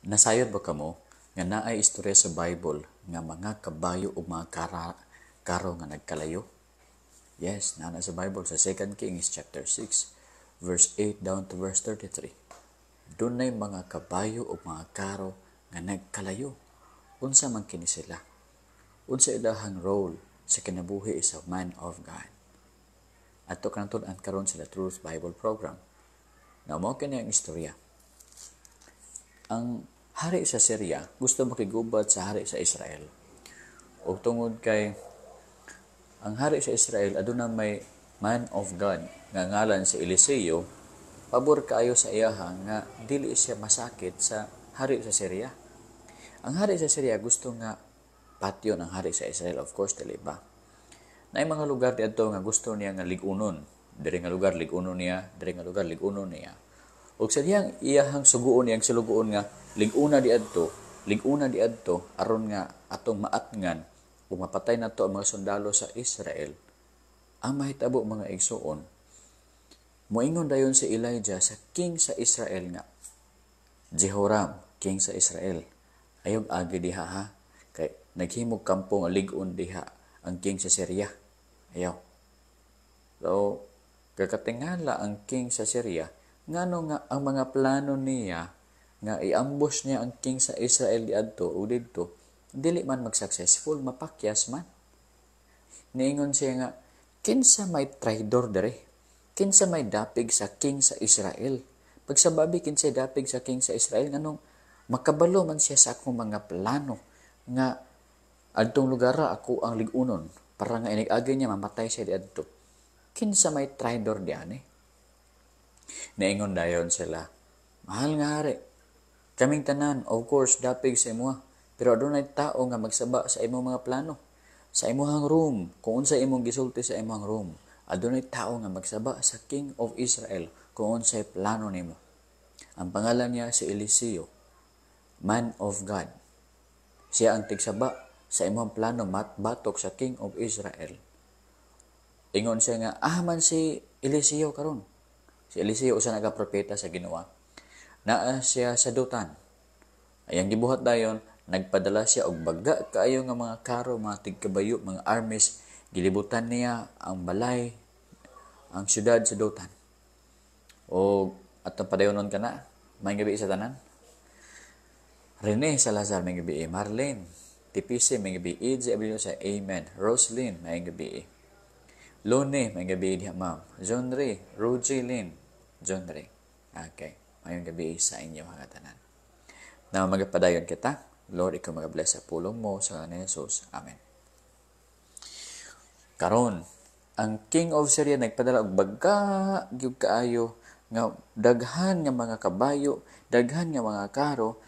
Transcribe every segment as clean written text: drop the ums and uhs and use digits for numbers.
Nasayod ba kamo nga naay istorya sa Bible nga mga kabayo o mga karo nga nagkalayo? Yes, nana sa Bible sa 2 Kings chapter 6 verse 8 down to verse 33. Dunay mga kabayo o mga karo nga nagkalayo. Unsa man kini sila? Unsa ilahang role sa kinabuhi sa man of God? Ato kantud-an karon sa The Truth Bible Program. Na mao kini ang istorya. Ang hari sa Syria gusto makigubad sa hari sa Israel. O tungod kay ang hari sa Israel aduna may man of God nga ngalan si Eliseo, pabor kaayo sa iyaha nga dili siya masakit sa hari sa Syria. Ang hari sa Syria gusto nga patyon ang hari sa Israel, of course, dili ba? Naay mga lugar didto nga gusto niya nga ligunon. Diri nga lugar ligunon niya, diri nga lugar ligunon niya. Ug sa diyang iyahang suguon niyang sulugoon nga liguna diadto aron nga atong maatngan ug mapatay nato ang mga sundalo sa Israel. Ang mahitabo mga igsuon, moingon dayon si Elijah sa king sa Israel nga, Jehoram, king sa Israel, ayog agi diha ha, kay naghimog kampo nga lig-on diha ang king sa Syria. Ayaw. So, kakatingala ang king sa Syria, ngano nga ang mga plano niya nga i-ambush niya ang king sa Israel diadto o didto, dili man mag-successful, mapakyas man. Niingon siya nga, kinsa may traidor dere? Kinsa may dapig sa king sa Israel? Pagsababi kinsa dapig sa king sa Israel, nganong makabalo man siya sa akong mga plano nga adtong lugar ako ang ligunon para nga inig-agi niya mamatay siya diadto. Kinsa may traidor diani? Naingon dayon sila, mahal nga hari, kaming tanan, of course, dapig sa imo, pero adunay tao nga magsaba sa imong mga plano. Sa imong room, kung unsa imong gisulti sa imong room, adunay tao nga magsaba sa King of Israel kung unsay plano nimo. Ang pangalan niya si Eliseo, man of God. Siya ang tigsaba sa imong plano batok sa King of Israel. Ingon siya nga, man si Eliseo karon. Si Eliseo usa nagapropeta sa Ginoo. Naa siya sa dutan. Ayang gibuhat dayon, nagpadala siya og baga kaayo nga mga karo, mga tigkabayo, mga armies. Gilibutan niya ang balay, ang syudad sa dutan. O atong padayonon kana, may gabi sa tanan. Rene Salazar may gabi, Marlene TPC may gabi, EJ Abilio sa Amen, Roslyn may gabi, Lone may gabi diha ma'am, John Ray, Rogie Lynn, John Ray. Okay, mayong gabi sa inyo mga tanan. Na magapadayon kita, Lord, ikaw mag-bless sa pulong mo sa ngalan ni Jesus. Amen. Karon, ang King of Syria nagpadala og baga gyud kaayo nga daghan nga mga kabayo, daghan nga mga karo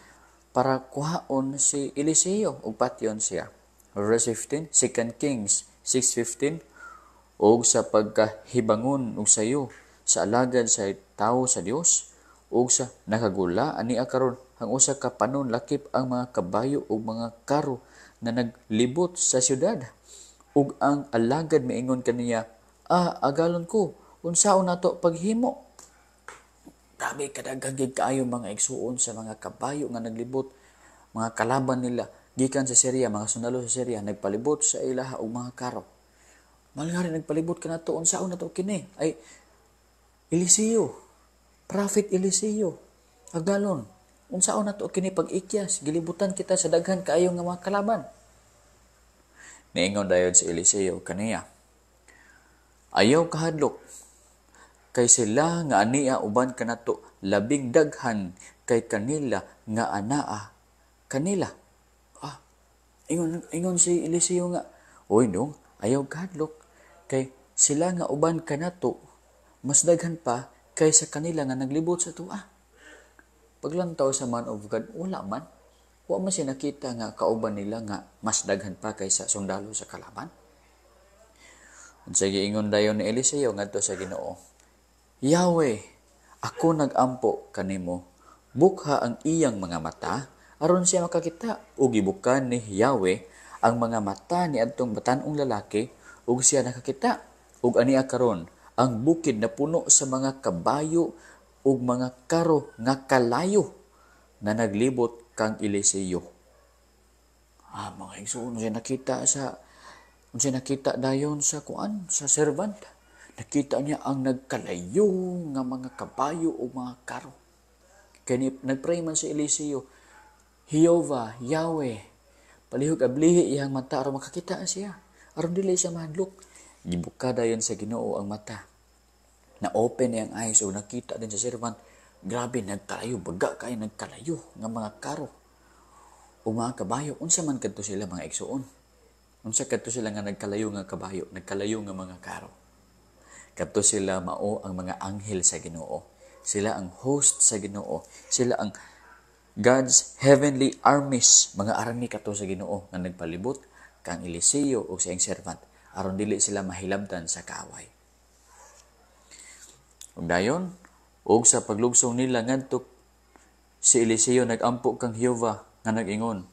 para kuhaon si Eliseo ug patyon siya. Verse 15, 2 Kings 6:15, og sa pagkahibangon og sayo sa alagad sa tawo sa Dios ug sa nakagula ani karon ang usa ka panon lakip ang mga kabayo ug mga karo na naglibot sa syudad ug ang alagad miingon kaniya, agalon ko unsaon nato paghimo. Grabe kadaghang kaayo mga igsuon sa mga kabayo nga naglibot, mga kalaban nila gikan sa Syria, mga sundalo sa Syria nagpalibot sa ilaha og mga karo. Malngari nagpalibot ka na to, unsaon na to kini? Ay, Eliseo, Prophet Eliseo, agalon, unsaon na to kini pag-ikyas, gilibutan kita sa daghan kaayo nga mga kalaban. Niingon dayon si Eliseo kaniya, ayaw kahadlok, kay sila nga aniya uban kanato labing daghan kay kanila nga anaa kanila. Ingon si Eliseo nga, oy dong, ayaw kahadlok, kay sila nga uban kanato mas daghan pa kaysa kanila nga naglibot sa tuwa. Paglantaw sa man of God, wala man. Wa man siya nakita nga kauban nila nga mas daghan pa kaysa sundalo sa kalaban. Unsay giingon dayon ni Eliseo ngadto sa Ginoo, Yahweh, ako nagampo kanimo, bukha ang iyang mga mata aron siya makakita. Ug gibukan ni Yahweh ang mga mata ni adtong batan-ong lalaki ug siya nakakita. Ug ania karon ang bukid na puno sa mga kabayo ug mga karo nga kalayo na naglibot kang Eliseo. Mga igsoon, unsay nakita dayon sa kuan, sa servant. Nakita niya ang nagkalayo nga mga kabayo o mga karo. Kaya nagpray man si Eliseo, Jehovah, Yahweh, palihog ablihi iyang mata aron makakita siya. Aron dili siya mahadlok. Gibuka dayon sa Ginoo ang mata. Na-open iyang eyes o nakita din sa servant, grabe, nagkalayo, baga kay nagkalayo nga mga karo o mga kabayo. Unsa man kadto sila mga igsoon? Unsa kadto sila nga nagkalayo nga kabayo, nagkalayo nga mga karo? Kadto sila mao ang mga anghel sa Ginoo. Sila ang host sa Ginoo. Sila ang God's heavenly armies, mga army kadto sa Ginoo nga nagpalibot kang Eliseo o sa iyang servant aron dili sila mahilabtan sa kaaway. Ug dayon, ug sa paglugsong nila ngadto si Eliseo nagampo kang Jehovah nga nag-ingon,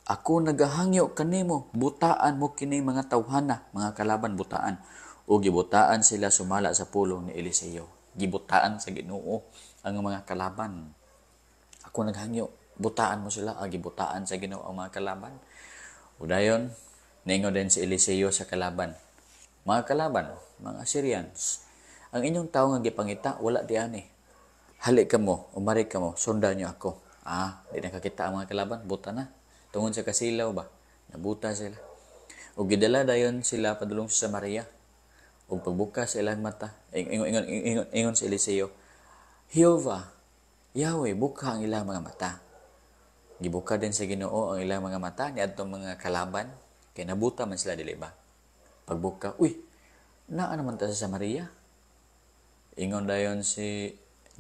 ako nagahangyo kanimo, butaan mo kini mga tawhana, mga kalaban butaan. O gibutaan sila sumala sa pulong ni Eliseo. Gibutaan sa Ginoo ang mga kalaban. Ako naghangyo, butaan mo sila, gibutaan sa Ginoo ang mga kalaban. O dayon, ningon din si Eliseo sa kalaban. Mga kalaban, mga Syrians, ang inyong tao nga gipangita, wala diyan eh. Hali ka mo, umari ka mo, sundan niyo ako. Di na kakita ang mga kalaban, buta na. Tungod sa kasilaw ba? Nabuta sila. O gidala dayon sila padulong sa Samaria. O pagbuka sa ilang mata, ingon si Eliseo, Jehovah, Yahweh, buka ang ilang mga mata. Gibuka din sa Ginoo ang ilang mga mata ni adtong mga kalaban, kay nabuta man sila dili ba? Pagbuka, naa naman ta sa Samaria. Ingon dayon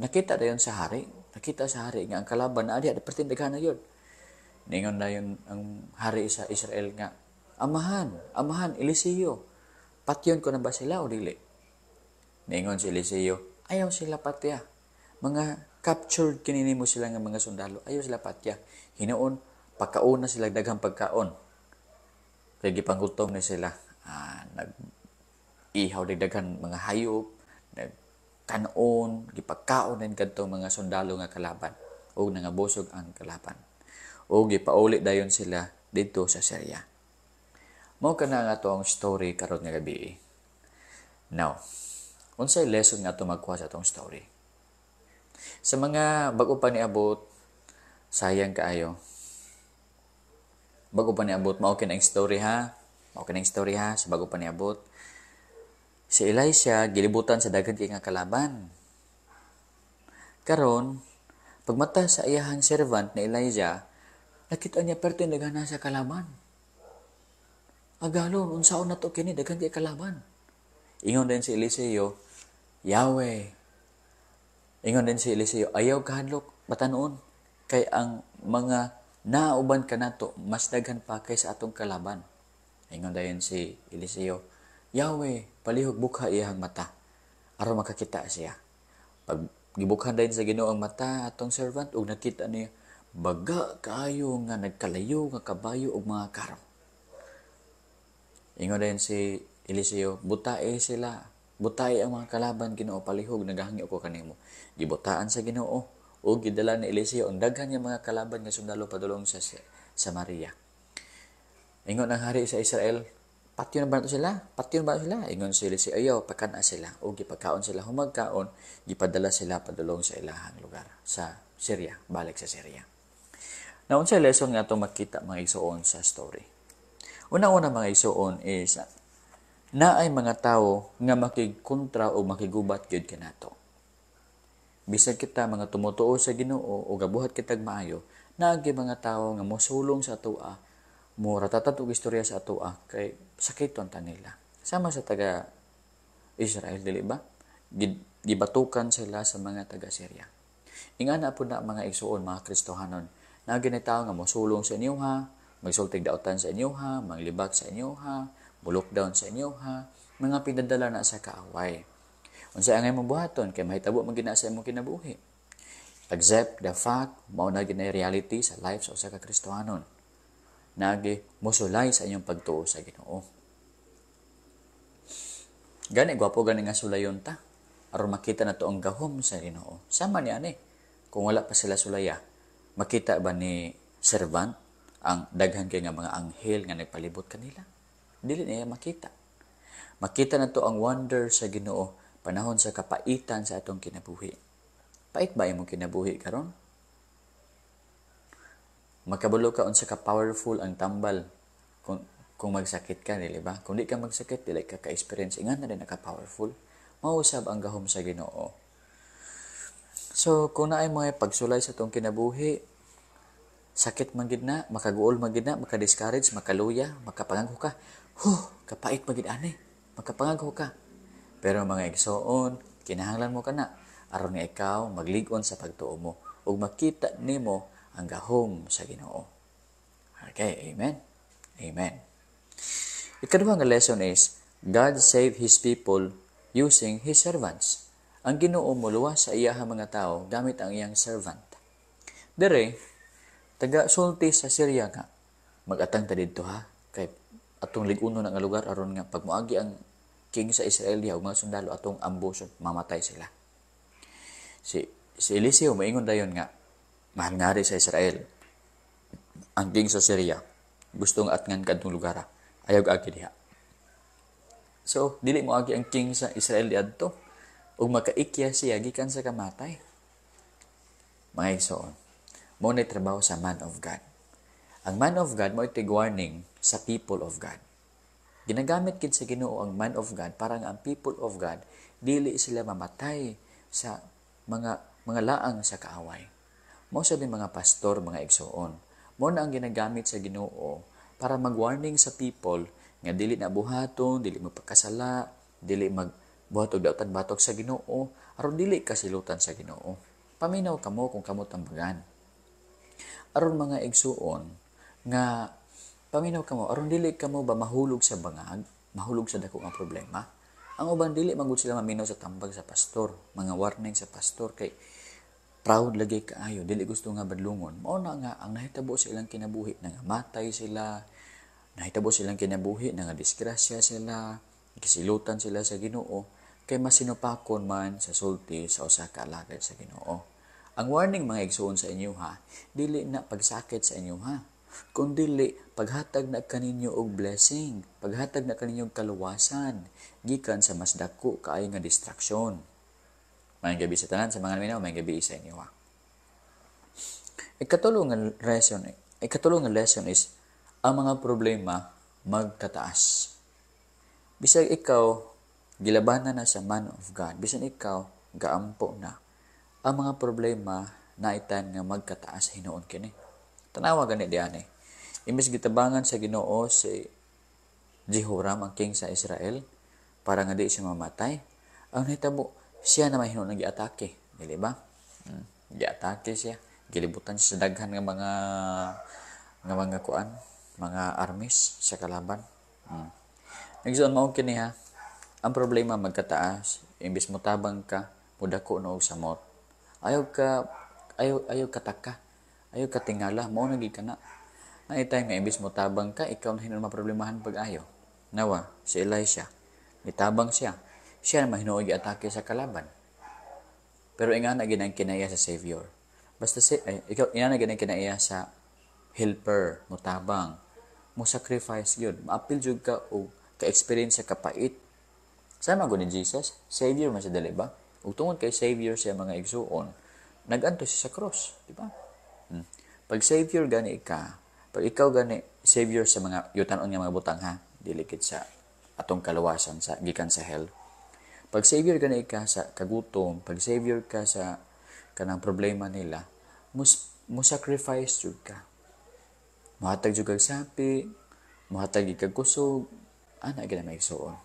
nakita dayon sa hari nga ang kalaban na adi pertindaghan na yun. Ningon dayon ang hari sa Israel nga, Amahan, Eliseo, patyon ko na ba sila o dili? Ningon si Eliseo, ayaw sila patya. Mga captured kinini mo sila nga mga sundalo, ayaw sila patya. Hinoon, pagkaon na sila daghang pagkaon. Kaya gipanggutom na sila. Nag-ihaw daghan mga hayop, kanon, gipagkaon din kadto mga sundalo nga kalaban o nangabusog ang kalaban. O gipauli dayon sila dito sa Syria. Mao kana nga atong story karon nga gabi. Now, unsay lesson nga ato magkuha sa atong story? Sa mga bago pa niabot, sayang kaayo. Bago pa niabot, mao kinang story ha. Sa bago pa niabot. Si Elisha gilibutan sa daghan kay nga kalaban. Karon, pagmata sa iyahang servant na Elijah, nakita niya pertin daghan na sa kalaban. Agalon, unsaon na to kini daghan kay kalaban. Ingon din si Eliseo, Yahweh. Ingon din si Eliseo, ayaw kahadlok, batanon. Kay ang mga nauban ka nato, mas daghan pa kaysa atong kalaban. Ingon dayon si Eliseo, Yahweh, palihog bukha iyang mata, aron makakita siya. Pag gibukhan din sa Ginoo ang mata atong servant, ug nakita niya, baga kaayo nga nagkalayo nga kabayo ug mga karo. Ingon din si Eliseo, butae ang mga kalaban Ginoo, palihog nagahangyo ko kanimo. Gibutaan sa Ginoo ug gidala ni Eliseo ang daghan nga mga kalaban nga sundalo padulong sa Samaria. Ingon ang hari sa Israel, patyon ba sila? Ingon si Eliseo, ayaw, pakana sila. O gipagkaon sila, humagkaon, gipadala sila padulong sa ilahang lugar, sa Syria, balik sa Syria. Now, unsay lesson nga itong makita mga igsoon sa story? Una-una mga igsoon is, naay mga tao nga makigkontra o makigubat gyud kanato. Bisag kita mga tumutuo sa Ginoo o gabuhat kitag maayo, naagi mga tao nga mosulong sa atoa, mo ratatat og istorya sa atoa kay sakiton ta nila. Sama sa taga Israel dili ba? Gibatukan sila sa mga taga Syria. Ingana po na mga igsuon, mga Kristohanon, na ginitaw nga mosulong sa inyo ha, magsultig daotan sa inyo ha, manglibak sa inyo ha, lockdown sa inyo ha, mga pinadala na sa kaaway. Unsa ang imong buhaton kay mahitabo man gina sa imong kinabuhi. Accept the fact mao na gina reality sa life sa usa ka Kristohanon. Nagi mosulay sa inyong pagtuo sa Ginoo. Gani gwapo gani nga sulayon ta aron makita nato ang gahom sa Ginoo. Sama ni ani kung wala pa sila sulaya, makita ba ni servant, ang daghan kay nga mga anghel nga nagpalibot kanila. Dili niya makita. Makita na to ang wonder sa Ginoo panahon sa kapaitan sa atong kinabuhi. Pait ba imong kinabuhi karon? Makabulo ka unsa ka powerful ang tambal kung magsakit ka, dili ba? Kung di ka magsakit, dili ka ka-experience nga na rin naka-powerful. Mausab ang gahom sa Ginoo. So, kung naay mga pagsulay sa itong kinabuhi, sakit man gid na, makaguol man gid na, maka-discourage, makaluya, makapangagho ka. Kapait man gid ani. Makapangagho ka. Pero mga igsoon, kinahanglan mo kana aron nga ikaw maglig-on sa pagtuo mo ug makita nimo ang gahom sa Ginoo. Okay, amen. Amen. Ikaduha nga lesson is, God saved His people using His servants. Ang Ginoo muluwas sa iyaha mga tao gamit ang iyang servant. Dere, taga-sulti sa Syria nga, mag-atang ta didto ha, kay atong lig-uno nga lugar aron nga pag moagi ang king sa Israel diha ug mga sundalo atong ambuson, mamatay sila. Si Eliseo maingon dayon nga, mahal nga sa Israel, ang king sa Syria, gustong atngan kadtong lugar, ayaw agi diha. So, dili mo agi ang king sa Israel diadto ug makaikya siya gikan sa kamatay. Mga igsoon, mo na trabaho sa man of God. Ang man of God mo itig warning sa people of God. Ginagamit kid sa Ginoo ang man of God para nga ang people of God dili sila mamatay sa mga laang sa kaaway. Mo sa din mga pastor, mga igsoon, mo na ang ginagamit sa Ginoo para mag-warning sa people nga dili na buhaton, dili magpakasala, dili magbuhat og dautan batok sa Ginoo, aron dili kasilutan sa Ginoo. Paminaw kamo kung kamo tambagan. Aron mga igsuon nga paminaw kamo aron dili kamo ba mahulog sa bangag, mahulog sa dako nga problema. Ang uban dili magud sila maminaw sa tambag sa pastor, mga warning sa pastor kay proud lagi kaayo, dili gusto nga badlungon. Mao na nga ang nahitabo sa ilang kinabuhi nga matay sila, nahitabo silang kinabuhi nga disgrasya sila, gisilutan sila sa Ginoo kay masinupakon man sa sulti sa usa ka alagad sa Ginoo. Ang warning mga igsoon sa inyo ha, dili na pagsakit sa inyo ha, kundi paghatag na kaninyo og blessing, paghatag na kaninyo og kaluwasan gikan sa mas dako kaayo nga distraksyon. Mayong gabi sa tanan sa mga minaw, mayong gabi sa inyo ha. Ikatulong nga lesson is ang mga problema magtataas. Bisag ikaw gilabanan na sa man of God, bisan ikaw gaampo na, ang mga problema naitan nga magkataas hinuon kini. Tanawa gani diyan eh. Imbes gitabangan sa Ginoo si Jehoram ang king sa Israel para nga di siya mamatay, ang nahitabo siya naman hinuon nga giatake, dili ba? Giatake siya, gilibutan siya sa daghan nga mga kuan, mga armies sa kalaban. Nagsuon mao kini ha. Ang problema magkataas, imbes mo tabang ka, mudako no og samot. Ayaw ka taka. Ayaw ka tingala, mao na gid kana. Naitay nga imbes mo tabang ka, ikaw na hinuon maproblemahan pag-ayo. Nawa si Elisha, nitabang siya. Siya naman hinuon gi-atake sa kalaban. Pero ingana gid ang kinaya sa Savior. Basta ikaw ingana gid ang kinaya sa helper, mo tabang, mo sacrifice gyud, maapil jud ka og ka-experience sa kapait. Sama gud ni Jesus, Savior man siya dali ba? Ug tungod kay Savior siya mga igsuon, naganto siya sa cross, di ba? Pag Savior gani ka, pag ikaw gani Savior sa mga yutan-on nga mga butang ha, dili kit sa atong kaluwasan sa gikan sa hell. Pag Savior gani ka sa kagutom, pag Savior ka sa kanang problema nila, mo sacrifice jud ka. Muhatag jud kag sapi, muhatag kag kusog, ana gid may igsuon.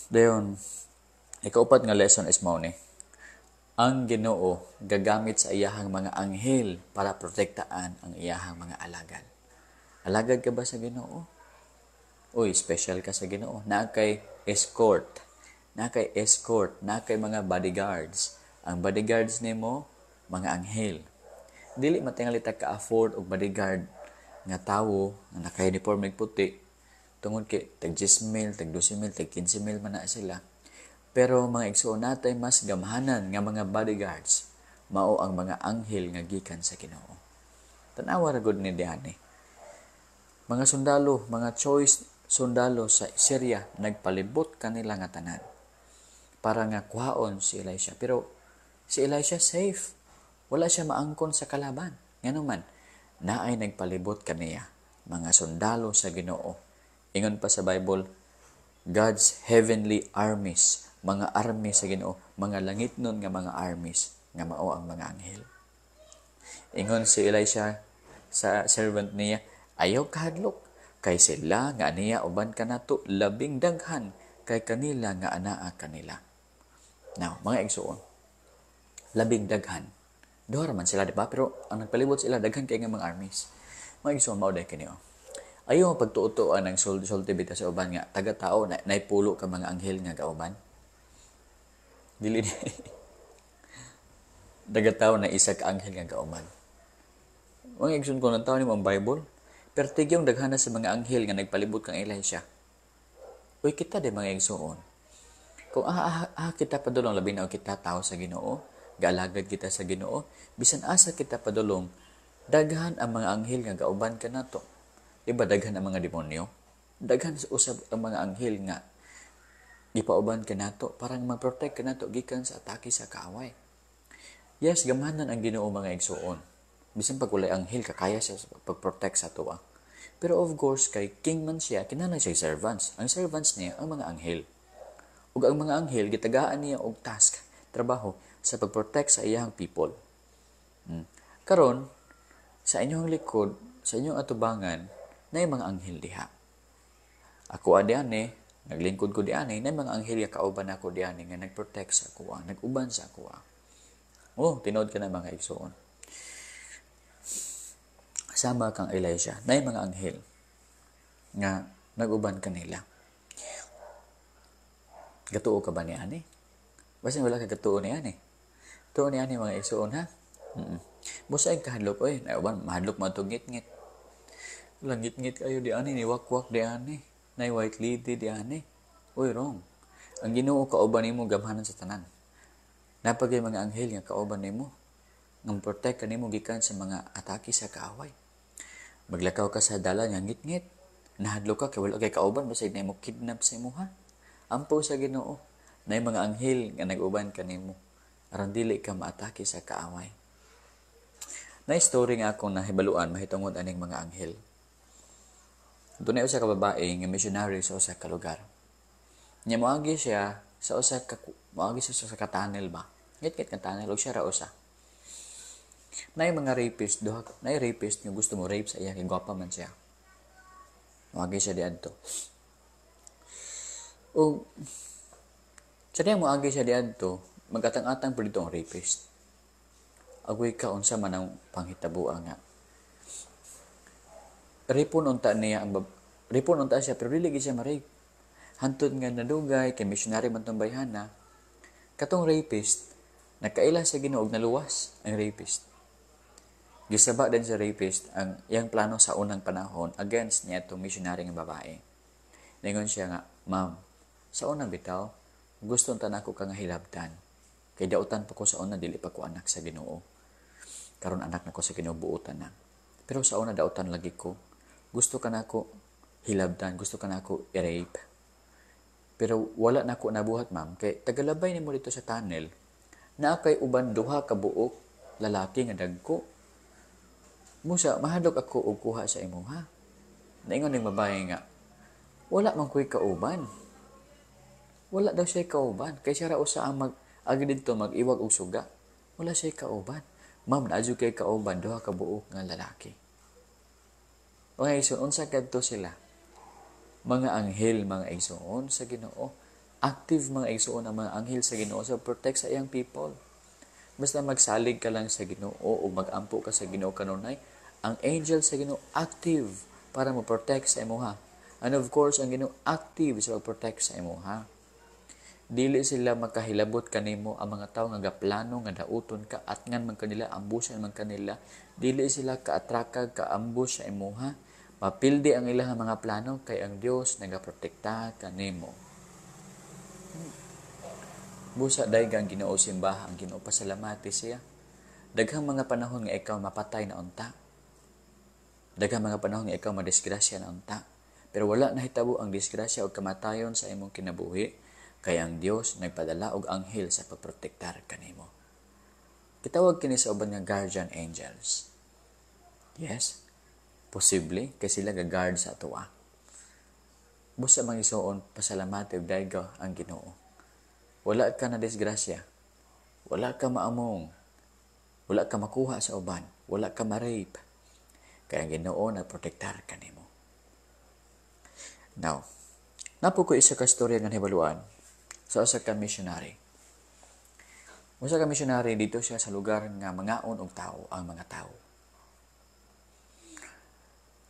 Dayon, ikaupat nga lesson is mao ni. Ang Ginoo gagamit sa iyahang mga anghel para protektaan ang iyahang mga alagad. Alagad ka ba sa Ginoo? Uy, special ka sa Ginoo. Na kay escort, na kay mga bodyguards. Ang bodyguards nimo mga anghel. Dili matingali ta ka-afford og bodyguard nga tawo nga naka-uniform puti. Tungod kay tag 10,000, tag 12,000, tag 15,000 man na sila. Pero mga igsoon natay mas gamhanan nga mga bodyguards mao ang mga anghel nga gikan sa Ginoo. Tanawa ra gud ni diani. Mga sundalo, mga choice sundalo sa Syria nagpalibot kanila nga tanan para nga kuhaon si Elisha. Pero si Elisha safe. Wala siya maangkon sa kalaban. Nganuman, naay nagpalibot kaniya mga sundalo sa Ginoo. Ingon pa sa Bible, God's heavenly armies, mga army sa Ginoo, mga langitnon nga mga armies nga mao ang mga anghel. Ingon si Elisha sa servant niya, ayaw kahadlok, kay sila nga niya uban kanato labing daghan kay kanila nga anaa kanila. Now, mga igsoon, labing daghan. Duha man sila, di ba? Pero ang nagpalibot sila, daghan kay nga mga armies. Mga igsoon, mauday kaniyo. Ayaw pagtuutoan ng sulti bita sa uban nga, taga-tao, naipulo ka mga anghel nga kauban. Dili ni. Taga-tao na isa ka anghel nga kauban. Mga igsoon ko ng tao ni mo ang Bible, pero tigyong daghana sa mga anghel nga nagpalibot kang Elisha. Uy, kita de mga igsoon. Kung kita padulong, labi na kita tao sa Ginoo, gaalagad kita sa Ginoo, bisan asa kita padulong, daghan ang mga anghel nga kauban ka nato. Diba daghan ang mga demonyo? Daghan sa usab ang mga anghel nga ipauban ka nato, parang mag-protect ka nato gikan sa atake sa kaaway. Yes, gamanan ang Ginoo mga igsoon. Bisan pag walay anghel, kakaya siya pag-protect sa tuwa. Pero of course, kay king man siya, kinahanglan siya servants. Ang servants niya, ang mga anghel. Ug ang mga anghel, gitagaan niya og task, trabaho, sa pag-protect sa iyang people. Karon, sa inyong likod, sa inyong atubangan, na mga anghel diha. Ako adiane, naglingkod ko diane, na mga anghel ya kauban ako diane nga nag-protect sa ako, nag-uban sa ako. Oh, tinood ka na mga igsoon. Sama kang Elisha, na mga anghel nga nag-uban kanila. Gatuo ka ba ni ani? Basta wala ka gatuo ni ani. Tuo ni ani mga igsoon ha. Busa ay kahadlok oy, nauban mahadlok man to ngit-ngit. Langit-ngit kayo di ani, ni wakwak di ani, na white lady di ani. Uy, wrong. Ang Ginoo kauban nimo gamhanan sa tanan. Napagay mga anghel nga kauban nimo, nga protect kanimo gikan sa mga atake sa kaaway. Maglakaw ka sa dalan nga ngit-ngit, nahadlok ka kay wala kay kauban basig na mo kidnap sa imo ha. Ampo sa Ginoo, na mga anghel nga nag-uban kanimo, aron dili ka maatake sa kaaway. Na story nga akong nahibaluan mahitungod aning mga anghel. Dunay usa ka babae nga missionary sa usa ka lugar. Nya moagi siya sa usa ka tunnel ba. Ngit-ngit ka tunnel ug siya ra usa. Nay mga rapist, nay rapist nga gusto mo rape sa iya kay gwapa man siya. Moagi siya diadto. O sa diya moagi siya diadto, magatang-atang pud dito ang rapist. Agoy ka unsa man ang panghitabuan nga. Ripon unta siya pero dili siya ma-rape. Hantod nga nadugay kay missionary man tong bayhana. Katong rapist nakaila sa Ginoo og naluwas ang rapist. Gisaba din sa rapist ang iyang plano sa unang panahon against niya itong missionary nga babae. Ningon siya nga, "Ma'am, sa unang bitaw, gusto ta nako ka nga hilabtan. Kay dautan pa ko sa una dili pa ko anak sa Ginoo. Karon anak nako sa Ginoo buotan na. Pero sa una dautan lagi ko. Gusto ka nako hilabtan, gusto ka nako i-rape. Pero wala nako nabuhat, ma'am, kay tagalabay nimo dito sa tunnel. Naa kay uban duha ka buok lalaki nga dagko. Musa mahadlok ako og kuha sa imo ha." Naingon ning babae nga, "Wala man ko'y kauban." Wala daw siya kauban. Kay siya ra usa ang agi dito mag-iwag og suga. Wala siya kauban. "Ma'am, naadyo kay kauban duha ka buok nga lalaki." Okay, so unsa kadto sila? Mga anghel, mga igsoon sa Ginoo. Active mga igsoon ang mga anghel sa Ginoo sa protect sa iyang people. Basta magsalig ka lang sa Ginoo o mag-ampo ka sa Ginoo kanunay, ang angel sa Ginoo active para mo-protect sa imuha. And of course, ang Ginoo active sa pag-protect sa imuha. Dili sila makahilabot kanimo ang mga tawo nga gaplano nga dauton ka at ngan man kanila ambusan man kanila. Dili sila ka-atrakag ka-ambush sa imuha. Mapildi ang ilang mga plano kay ang Dios nagaprotekta kanimo. Busa dayeg ang Ginoo simbaha, ang Ginoo pasalamati siya. Daghang mga panahon nga ikaw mapatay na unta. Daghang mga panahon nga ikaw madisgrasya na unta. Pero wala nahitabo ang disgrasya o kamatayon sa imong kinabuhi, kay ang Dios nagpadala og anghel sa pagprotektar kanimo. Kitawag kini sa uban nga guardian angels. Yes, posible kay sila ga-guard sa atoa. Busa mangisuon, pasalamati og dayga ang Ginoo. Wala ka na disgrasya. Wala ka maamong. Wala ka makuha sa uban. Wala ka ma-rape. Kaya ang Ginoo nagprotektar kanimo. Now, napo ko isa ka storya nga hibaluan sa usa ka missionary. Usa ka missionary dito siya sa lugar nga mangaon og tao ang mga tao.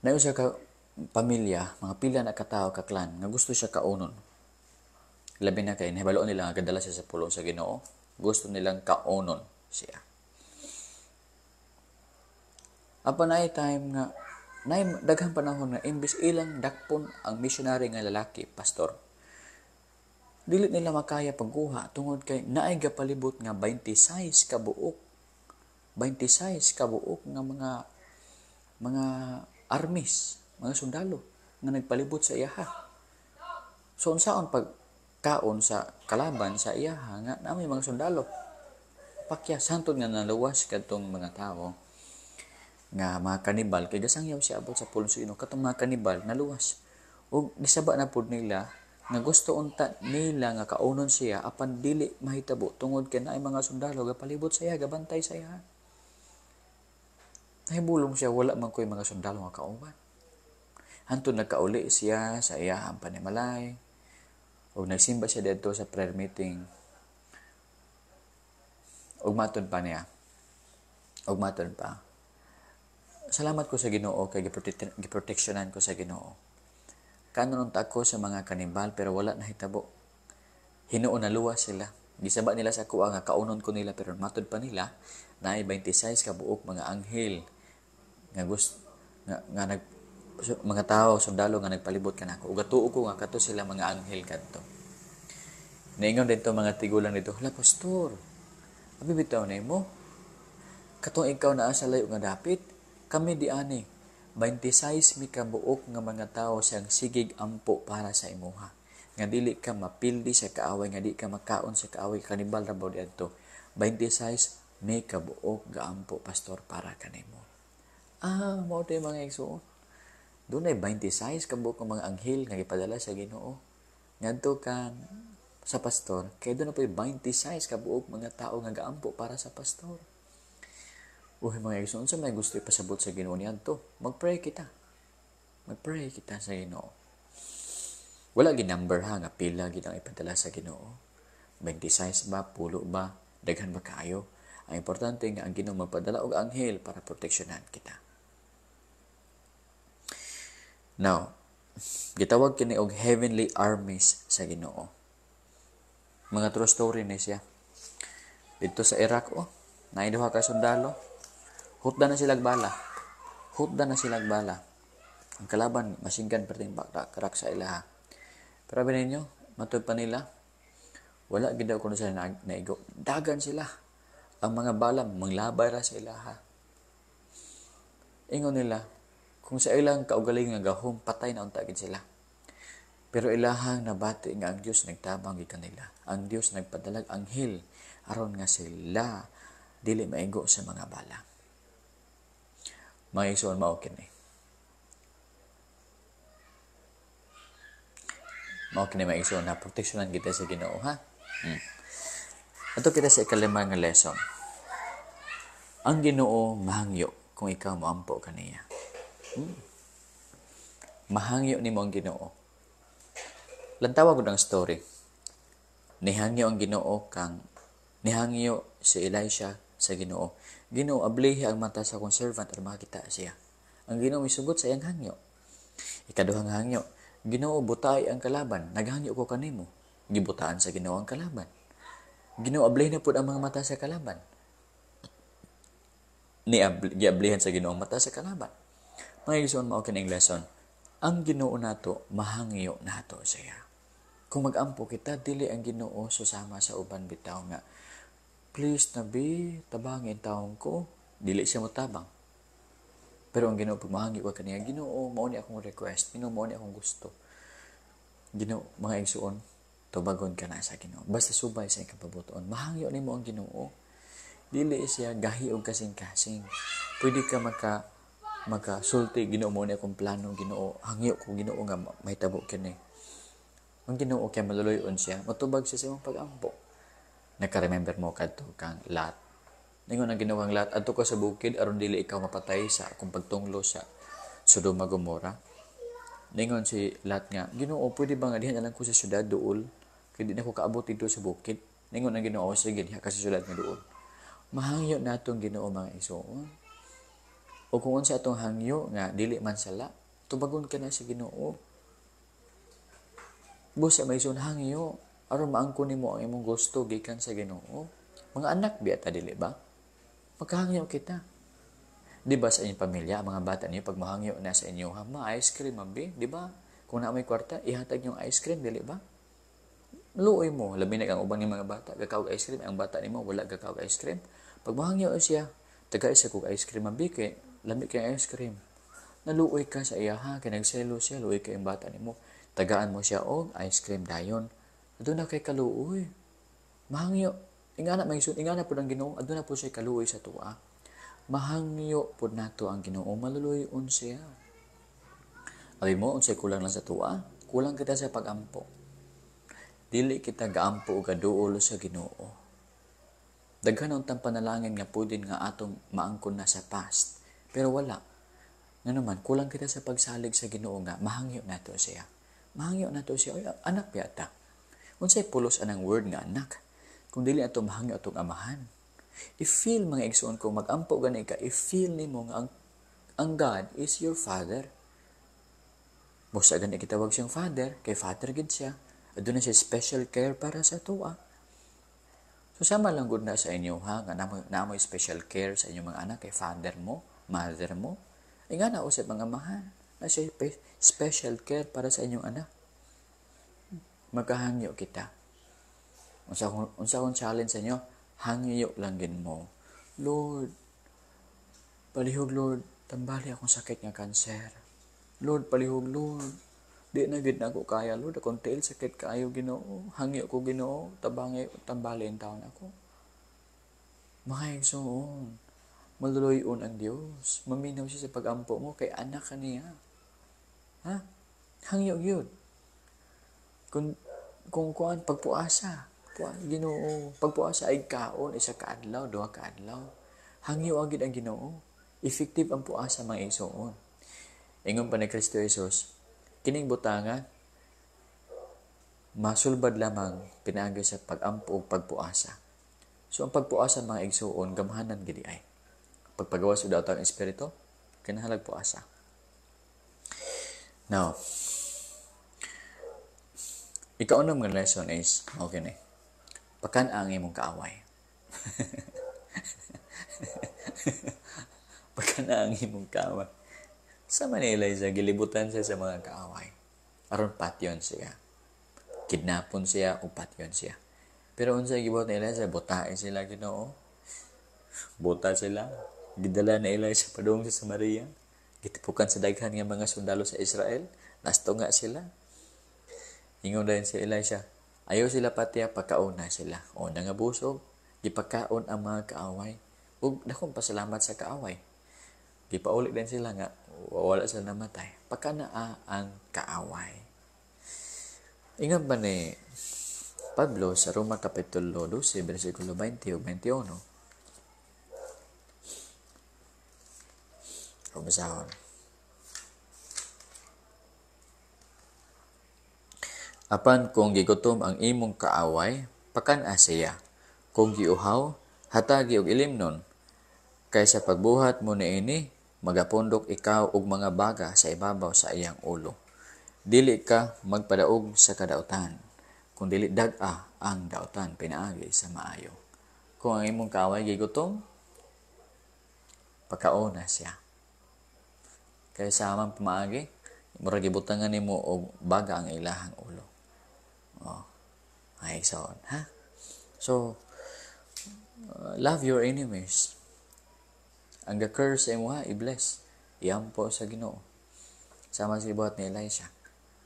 Na usa ka pamilya, mga pila na katao ka clan nga gusto siya kaunon. Labi na kay nahibaluan nila nga kadala siya sa pulong sa Ginoo. Gusto nilang kaunon siya. Apa na time nga daghang panahon nga imbis ilang dakpon ang missionary nga lalaki, pastor. Dili nila makaya pagkuha tungod kay naay gapalibot nga 26 ka buok. 26 ka buok nga mga armies, mga sundalo nga nagpalibot sa iyaha. So unsaon pagkaon sa kalaban sa iyaha nga naay mga sundalo. Pakya santod nga naluwas kadtong mga tao nga mga kanibal kay gasangyaw siya abot sa pulong sa Ginoo katong mga kanibal naluwas ug gisaba na pud nila nga gusto unta nila nga kaunon siya apan dili mahitabo tungod kay naay mga sundalo gapalibot sa iya gabantay sa iya. Nahibulong siya wala man koy mga sundalo nga kauban. Hantod nagkauli siya sa iyahang panimalay ug nagsimba siya didto sa prayer meeting. Ug matud pa niya. Salamat ko sa Ginoo kay giproteksyonan ko sa Ginoo. Kanon unta ko sa mga kanibal pero wala nahitabo. Hinuon na luwas sila. Gisaba nila sa kuha nga kaunon ko nila pero matud pa nila naay 26 ka buok mga anghel nga mga tao sundalo nga nagpalibot kanako. Ug atuo ko nga kato sila mga anghel kadto. Naingon dito mga tigulang dito, "Hala pastor, abi bitaw nimo? Katong ikaw naa sa layo nga dapit, kami di ani 26 mi ka buok nga mga tao siyang sigig ampo para sa imuha. Nga dili ka mapildi sa kaaway, nga di ka makaon sa kaaway kanibal ra baud adto. 26 mi ka buok nga ampo pastor para kanimo." Mao tay mga igsoon. Dunay 26 ka buok nga mga anghel nga gipadala sa Ginoo. Ngadto kan sa pastor, kay doon na po 26 ka buok mga tao nga gaampo para sa pastor. Mga igsoon, sa may gusto ipasabot sa Ginoo niadto, mag-pray kita sa Ginoo. Wala ginumber ha nga pila gid ang ipadala sa Ginoo. 26 ba, pulo ba, daghan ba kaayo? Ang importante nga ang Ginoo magpadala og anghel para proteksyonan kita. Now, gitawag kini og heavenly armies sa Ginoo. Mga true story ni siya. Dito sa Iraq, naay duha ka sundalo. Hutda na silag bala. Ang kalaban, masinggan perting karak sa ilaha. Pero abin ninyo, matud pa nila, wala gid daw kuno sila naigo. Dagan sila. Ang mga bala, manglabay ra sa ilaha. Ingon nila, kung sa ilang kaugaling nga gahom, patay na unta gid sila. Pero ilahang nabati nga ang Dios nagtabang gikan nila. Ang Dios nagpadalag anghel aron nga sila dili maigo sa mga bala. Mga igsoon mao kini. Mga igsoon na proteksyonan kita sa Ginoo ha. Ato kita sa ikalima nga lesson. Ang Ginoo mahangyo kung ikaw moampo kaniya. Mahangyo nimo ang Ginoo. Lantawa gud ang story. Nihangyo ang Ginoo nihangyo si Elisha sa Ginoo. Ginoo, ablihi ang mata sa akong servant aron makita siya. Ang Ginoo misugot sa iyang hangyo. Ikaduhang hangyo, Ginoo, butay ang kalaban, naghangyo ko kanimo. Gibutaan sa Ginoo ang kalaban. Ginoo, ablihi na pud ang mga mata sa kalaban. Giablihan sa Ginoo ang mata sa kalaban. Mga igsoon mao kining lesson. Ang Ginoo nato mahangyo nato siya. Kung mag-ampo kita, dili ang Ginoo susama sa uban bitaw nga, "Please nabi, tabangin taong ko." Dili siya motabang. Pero ang Ginoo pag mahangyo ka kaniya, Ginoo mao ni akong request, Ginoo mao ni akong gusto. Ginoo mga igsuon, tubagon ka na sa Ginoo. Basta subay sa ikapabuton. Mahangyo nimo ang Ginoo. Dili siya gahi og kasing-kasing. Pwede ka makasulti, Ginoo mo ni akong plano, Ginoo. Hangyo ko Ginoo nga mahitabo kini. Ang Ginoo kay maluluyon siya, matubag siya sa imong pag-ampo. Naka-remember mo kadto kang Lot. Ningon ang ginawang Lot, adto ka sa bukid aron dili ikaw mapatay sa akong pagtunglo sa Sodoma Gomora. Ningon si Lot nga, Ginoo, pwede ba nga diha na lang ko sa syudad duol? Kaya di na ko kaabot dito sa bukid. Ningon ang Ginoo, sige diha ka sa syudad nga duol. Mahangyo natong Ginoo mga igsoon. O kung unsa atong hangyo nga dili man sala, tubagon ka na sa Ginoo. Busa may igsoon hangyo aron maangkon nimo ang imong gusto gikan sa Ginoo. Mga anak biya ta dili ba? Magkahangyo kita. Di ba sa inyong pamilya, mga bata niyo, pag mahangyo na sa inyo, ma-ice cream, mabi, di ba? Kung na may kwarta, ihatag yung ice cream, dili ba? Luoy mo, labi na ang ubang ng mga bata, gakaw ice cream, ang bata ni mo, wala gakaw ice cream. Pag mahangyo siya, taga isa kong ice cream, mabi, kay lamig kay ice cream. Naluoy ka sa iya, ha? Kaya nagselo siya, luoy ka yung bata ni mo. Tagaan mo siya, ice cream dayon. Doon na kay kaluoy. Mahangyo. Ingana po ng Ginoo, aduna po siya kaluoy sa tuwa. Mahangyo po nato ang Ginoo, maluluyon siya. Abi mo, unsay kulang lang sa tuwa, kulang kita sa pagampo. Dili kita gaampo o gaduol sa Ginoo. Daghan ang panalangin nga pwede nga atong maangkon na sa past. Pero wala. Nga naman, kulang kita sa pagsalig sa Ginoo nga, mahangyo nato siya. Mahangyo nato siya, anak yata. Unsay pulos anang word nga anak? Kung dili ato mahangyo atong amahan. I-feel mga igsoon ko, mag-ampo gani ka, i-feel nimo nga ang God is your Father. Busa gani kitawag siyang Father, kay Father gid siya. Aduna siya special care para sa tuwa. So sama lang gud na sa inyo ha, nga namoy special care sa inyong mga anak kay Father mo, Mother mo. Ay nga na usab mga amahan, na siya special care para sa inyong anak. Magkahangyo kita. Unsa akong challenge sa inyo, hangyo lang gin mo. Lord, palihog Lord, tambali akong sakit nga cancer. Lord, palihog Lord, di na gid na ako kaya Lord, akong tail sakit kaayo Ginoo. Hangyo ko Ginoo, tambali ang taon ako. Mga igsoon, maluluyon ang Dios. Maminaw siya sa pagampo mo kay anak kaniya. Ha? Hangyo gyud. Kung kuan pagpuasa, Ginoo, pagpuasa ay kaon, isa ka adlaw, duha ka adlaw. Hangyo agid ang Ginoo. Effective ang puasa mga igsoon. Ingon pa ni Kristo Jesus, kining butangan, masulbad lamang pinaagi sa pag-ampo o pagpuasa. So ang pagpuasa mga igsoon, gamhanan gidi ay. Pagpagawas o daw ang Espiritu, kinahalag puasa. Now, ikaunang mga lesson is, okay na pakan-ang imong kaaway. Pakan-ang imong kaaway. Sa Manila, gilibutan siya sa mga kaaway. Aron patyon siya. Kidnapon siya o patyon siya. Pero unsay gibot nila sa botae sila Ginoo. Bota sila. Gidala na ila sa padung sa Samaria. Gitipukan sa daghan nga mga sundalo sa Israel. Nasto nga sila. Ingon din si Elisha, ayaw sila patiya, pagkaon na sila. O nangabusog, gipakaon ang mga kaaway. Ug dakong pasalamat sa kaaway. Gipaulit din sila nga, wala sila namatay. Pagkanaa ang kaaway. Ingon ba ni Pablo sa Roma Kapitulo 12, versikulo 20 o 21. Pabasahon. Apan kung gigutom ang imong kaaway, pakan-a siya. Kung giuhaw, hatagi og ilimnon. Kaysa pagbuhat mo niini, magapundok ikaw og mga baga sa ibabaw sa iyang ulo. Dili ka magpadaog sa kadautan, kung dili dag-a ang dautan pinaagi sa maayo. Kung ang imong kaaway gigutom, pakaon na siya. Kaysa man pamaagi, murag gibutangan nimo og baga ang ilahang ulo. Ay, so, ha? So, love your enemies. Ang ga-curse sa imo ha, i-bless. Iampo sa Ginoo. Sama si buhat ni Elisha.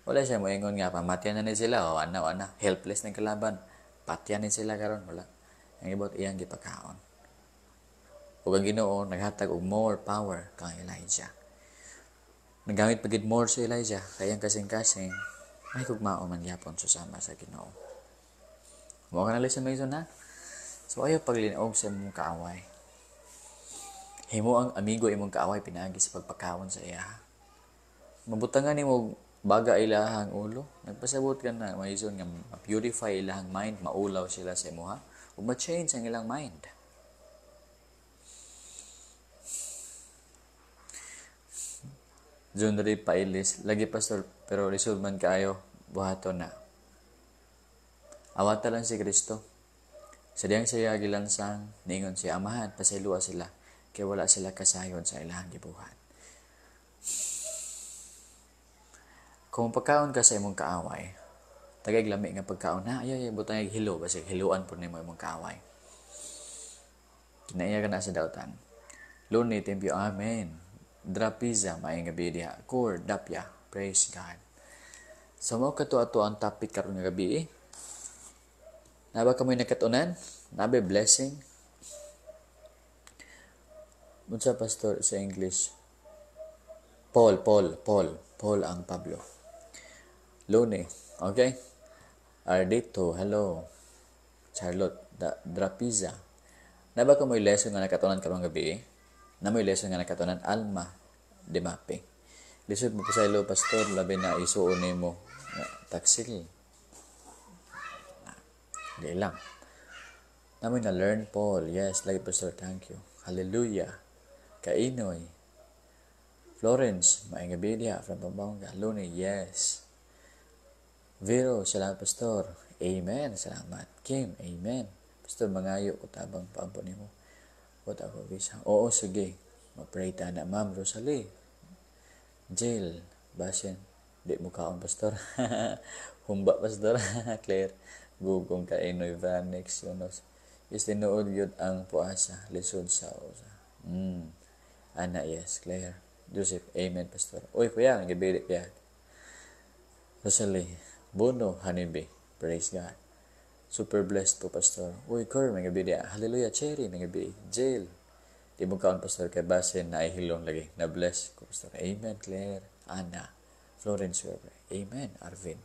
Wala siya moingon nga pamatyan na ni sila o ana helpless na kalaban. Patyan ni sila karon wala. Ang ibot iyang gipakaon. Ug ang Ginoo naghatag og more power kang Elijah. Nagamit pagid more si Elijah kayang kasing-kasing may kugmao man gyapon susama sa Ginoo. Mo ka na lesson may na. So ayaw paglinaog sa imong kaaway. Himo ang amigo imong kaaway pinaagi sa pagpakaon sa iya. Mabutangan nimo baga ilahang ulo. Nagpasabot ka na maison nga ma-purify ilahang mind, maulaw sila sa imuha ug ma-change ang ilang mind. John Ray Pailis, lagi pastor, pero resolve man kaayo, buhato na. Awata lang si Kristo. Sa diyang siya gilansang, ningon siya, amahan, pasaylua sila, kaya wala sila kasayon sa ilahang gibuhat. Kung pagkaon ka sa imong kaaway, tagay lami nga pagkaon na, ay, butang hilo, basi hiluan po nimo imong kaaway. Kinaiya ka na sa dautan. Luni, tempyo, amen. Drapiza, may nga bidiya. Kur, dapya. Praise God. So, mo kato-ato ang topic karon nga gabi. Naba ka mo'y nakatunan? Nabe blessing? Munsa pastor sa English? Paul ang Pablo. Lune, okay? Ardito, hello. Charlotte, Drapiza. Naba ka mo'y lesson nga nakatunan karong gabi? Na may lesson nga nakatunan, Alma de Mape. Lisod mo po sa ilo, pastor, labi na isuon mo taksil. Di lang. Namoy na learn, Paul. Yes, lagi pastor, thank you. Hallelujah. Kainoy. Florence, maing gabi diha from Pampanga. Luni, yes. Vero, salamat pastor. Amen, salamat. Kim, amen. Pastor, mangayo ko tabang paampon nimo. What ako visa? Oo, sige. Ma-pray ta na, Ma'am Rosalie. Jill, basin. Di mo kaon, pastor. Humba, pastor. Claire, gugong ka inoy vanex. Is tinuod yun ang puasa. Lisod sa usa. Ana, yes, Claire. Joseph, amen, pastor. Uy, kuya, nagibili kaya. Rosalie, Bono, Hanibi. Praise God. Super blessed po, pastor. Uy, Cor, may gabi dia. Hallelujah, Cherry, may gabi. Jail. Di mo kaon, pastor, kay basin na ihilong lagi. Na bless ko, pastor. Amen, Claire. Ana. Florence, Weber. Amen, Arvin.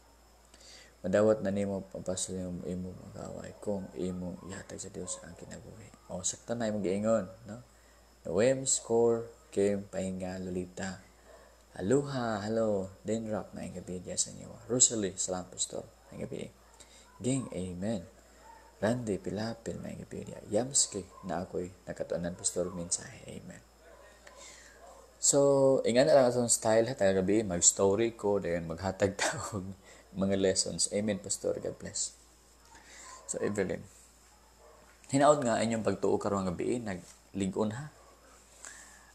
Madawat na nimo papasol yung imo magaway kung imo ihatag sa Dios ang kinabuhi. O, sakta na imong giingon, no? Noems, Cor, Kim, Pahinga, Lolita. Aloha, hello. Denrap, may gabi dia sa inyo. Rosalie, salamat, pastor. May gabi. Ging, amen. Randy, Pilapil, may gabiria. Yamski, na ako'y nakatuanan, pastor, mensahe, amen. So, ingan na lang atong style, hatag gabi, mag-story ko, then maghatag taog mga lessons. Amen, pastor, God bless. So, Evelyn, hinaot nga inyong pagtuo karong gabi, nagligon ha.